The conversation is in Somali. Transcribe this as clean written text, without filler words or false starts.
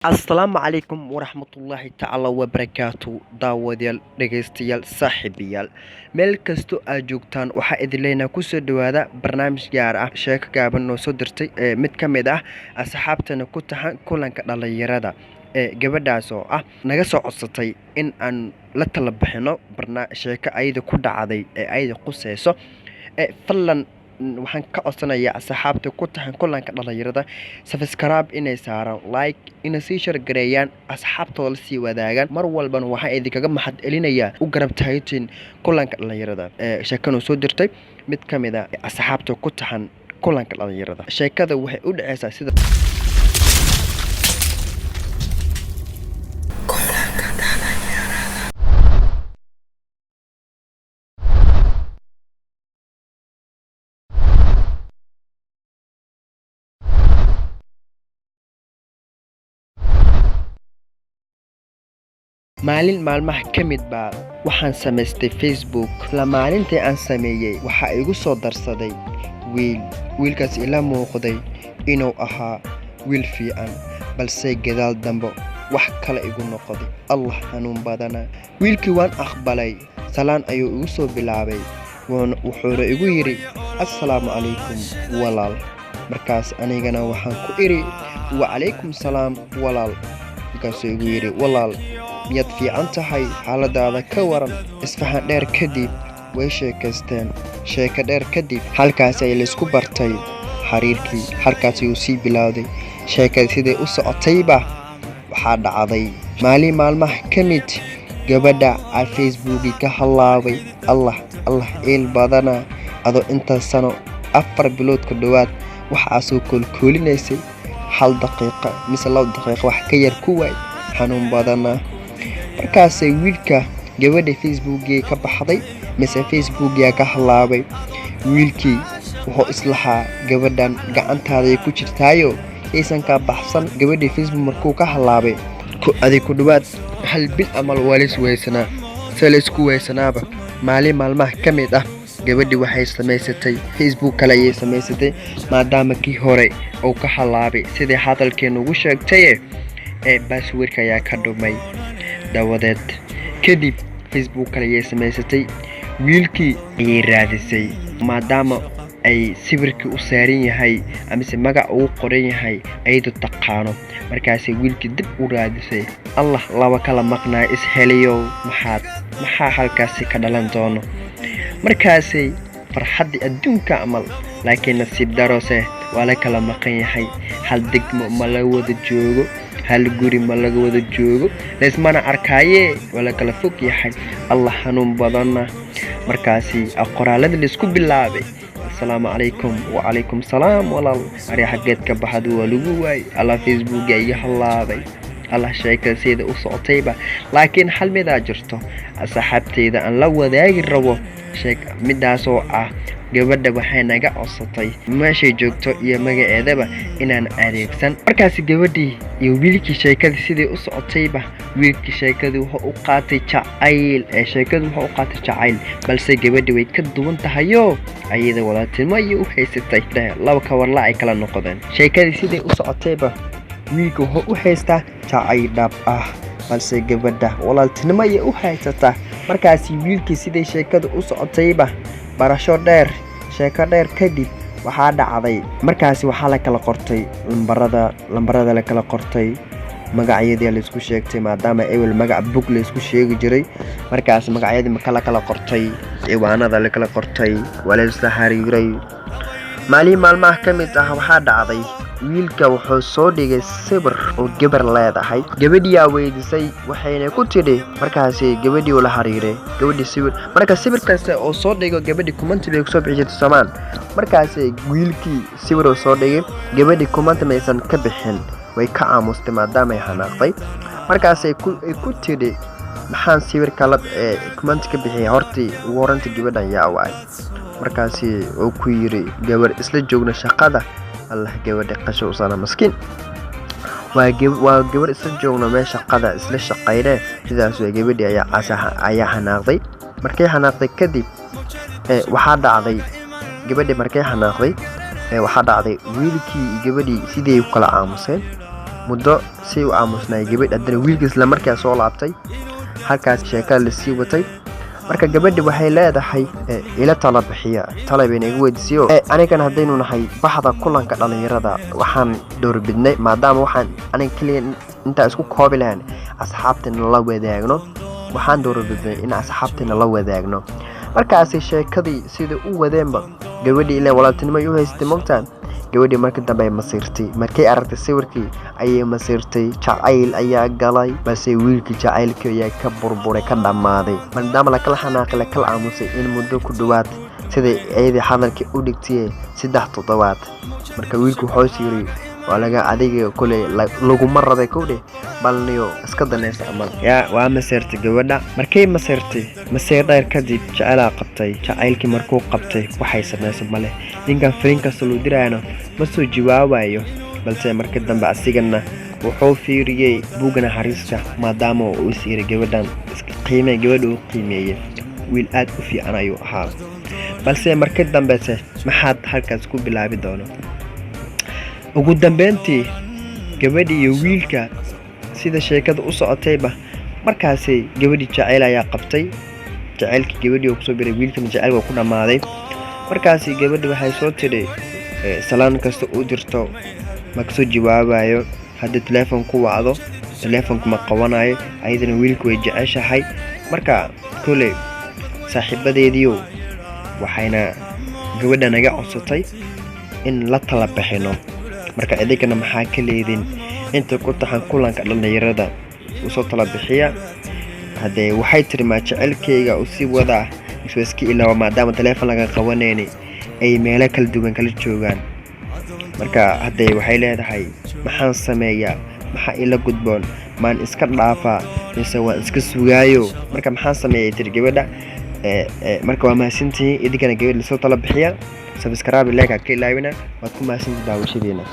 السلام عليكم ورحمة الله تعالى وبركاته داوديال dhegeystayaal saaxiibayaal meel kasto aad joogtaan waxa idin leena ku soo dhawaada barnaamij gaar ah sheeko gaaban oo soo dirtay mid ka mid ah asxaabtana ku tahan kulanka dhalinyarada gabadhaas oo naga soo codsatay in aan la tala bixino sheeko ayada ku dhacday ayada qusayso fadlan waxaan ka codsanayaa asxaabta ku tahan kulanka dhalinyarada subscribe inay saaraan like inay sii share gareeyaan asxaabtooda la sii wadaagaan mar walbana waxaan idinkaga mahad celinayaa u garab taagtiin kulanka dhalinyarada sheekanu soo dirtay mid ka mid ah asxaabta ku tahan kulanka dhalinyarada sheekada waxay u dhacaysaa sida maalin maalmaha ka mid baa waxaan samaystay Facebook la maalintii aan sameeyay waxa igu soo darsaday wiilkaas ila muuqday inuu ahaa wiil fiican balse gadaal dambe wax kale igu noqday Allah xanuun badana wiilkii waan aqbalay salaan ayuu igu soo bilaabay wuxuu igu yiri assalaamu calaykum walaal markaas anigana waxaan ku iri wa calaykum salaam walaal markaas igu yiri walaal miyad fiican tahay xaaladaada ka waran isfahan dheer kadib way sheekaysteen sheeko dheer kadib halkaas ay la isku bartay xiriirkii halkaas uu sii bilowday sheekada sidee u socotayba waxaa dhacday maalin maalmaha ka mid gabadha ay Facebook ka halaabay Allah eel badana ado inta sano 4 bilood ka dhawaad waxa soo kulkulinaysay 1 daqiiqo mise 2 daqiiqo wax ka yar ku way xanuun badana markaas wiilka gabadha Facebook ka baxday mise Facebook ka halaabay wiilkii wuxuu islahaa gabadhan gacantaada ku jirtaayo aysan ka baxsan gabadha Facebook markuu ka halaabay ku dhawaad hal bil amal walis weysana saleysku weysanaaba maalin maalmaha ka mid ah gabadhi waxay samaysatay Facebook kale ay samaysatay maadaama kii hore uu ka halaabay sidii hadalkeenu ugu sheegtay passwordka ayaa ka dhumay dawadeed kadib Facebook kale ay samaysatay wiilkii ay raadisay maadaama ay sawirkii u saaran yahay ama magac uu qoran yahay aydu taqaano markaas wiilkii dib u raadisay Allah laba kala maqnaa is heliyo maxaa halkaas ka dhalan doono markaas farxadii adduunka amal laakiin nasiib darose waa la kala maqan yahay hal degmo ma la wada joogo hal guri ma laga wada joogo leesmana arkaaye wala kala fog yahay Allah xanuun badana markaasi qoraalada la isku bilaabay assalaamu calaykum wa calaykum salaam walaal ari xageed ka baxad waa lagu waay Allah Facebook ay halaabay Allah sheekaysiida u socotayba laakiin hal mid jirto asxaabteyda aan la wadaagi rabo midaas oo gabadha waxay naga codsatay meeshay joogto iyo magaceedaba inaan adeegsan markaas gabadhii iyo wiilkii sheekada sidii u socotayba wiilkii sheekadu wuxuu u qaatay jacayl balse gabadhii way ka duwan tahayo ayada walaaltinimo ay u haysatay laba ka warla ay kala noqdeen sheekadii sidii u socotayba wiilku wuxuu u haystaa jacayl dhab balse gabadha walaaltinimo ay u haysata markaas wiilkii sidii sheekada u socotayba barasho dheer sheeko dheer kadib waxaa dhacday markaas waxaa la kala qortay lambarada la kala qortay magacyadii la isku sheegtay maadaama ewel magac bug la isku sheegi jiray markaas magacyadii ma kala qortay ciwaanada la kala qortay wala isla xiriiray maalin maalmaha ka mid waxaa dhacday wiilka wuxuu soo dhigay sawir oo gabar leedahay gabadhii weydiisay waxayna ku tidhi markaas gabadhii uu la xiriiray gabadhii sawir marka sawirkaas oo soo dhigo gabadhii comment bay ku soo bixisay samaan markaas wiilkii sawir oo soo dhigay gabadhii comment maysan ka bixin way ka aamustay maadaama ay xanaaqday markaas ay ku tidhi maxaan sawirka la comment ka bixiyay hortii ugu horanta gabadhan yaa waay markaas uu ku yiri gabar isla joogna shaqada Allah gabadha qasho usana maskiin waa gabar isla joogna meesha shaqada isla shaqaynay sidaas way gabadhii ayaa xanaaqday markay xanaaqday kadib waxaa dhacday gabadhii markay xanaaqday waxaa dhacday wiilkii gabadhii sidii kala aamuseen muddo si u aamusnay gabadh haddana wiilkiis la markaa soo laabtay halkaas sheekada la sii watay marka gabadhi waxay leedahay ila tala bixiya talabeen igu weydiisiyo anigan hadaynu nahay baxda kulanka dhalinyarada waxaan doorbidnay maadaama waxaan aniga kaliya inta isku koobi lahayn asxaabteena la wadaagno waxaan doorbidnay in asxaabteena la wadaagno markaas sheekadii sida u wadeenba gabadhi ilaa walaaltinimo u haystay mogtaan gabadhi markii dambe ay masiirtay markay aragtay sawirkii ayay masiirtay jacayl ayaa galay balse wiilkii jacaylkii ayaa ka burburay ka dhamaaday maadaama la kala xanaaqay la kala aamusay in muddo ku dhawaad sida ayadii hadalkii u dhigtay 3 toddobaad marka wiilku wuxuu yiri waa laga adiga kule lagu marraday kowde balniyo iska danaysa amal waa masiirtay gabadha markay masiirtay dheer kadib jacayl qabtay jacaylkii markuu qabtay waxay sameysay male ninkan fariinka soo dirayna ma soo jawaabayo balse markii dambe asigana wuxuu fiiriyay buugana xariista maadaama uu isiri gabadhan qiimay gabadhu qiimeeyay wiil aad u fiican ayuu ahaa balse markii dambe maxaad halkaas ku bilaabi doono ugu dambeyntii gabadhi iyo wiilka sida sheekada u socotayba markaas gabadhi jacayl ayaa qabtay jacaylkii gabadhi ku soo biray wiilkana jacayl waa ku dhamaaday markaas gabadhi waxay soo tiri salaan kasta u dirto ma ka soo jawaabayo hadda telefoon ku wacdo telefoonka ma qabanayo ayadana wiilku way jeceshahay marka kule saaxiibadeediyo waxayna gabadha naga codsatay in la tala bixino marka idinka maxaa ka leedin inta ku taxan kulanka dhalinyarada u soo tala bixiya hadee waxay tiri ma jacaylkeyga u si wada isweeski ilaa maadaama telefoon laga qabanayni ay meelo kala duwan kala joogan marka hadee waxay leedahay maxaan sameeyaa maxaa ila gudboon maan iska dhaafa mise waan iska sugaayo marka maxaan sameeyay tiri gabadha marka waa mahadsantihiin idinkana gabadha soo tala bixiya subscribe like ka ilaawina waad ku mahadsantihiin daawashadeena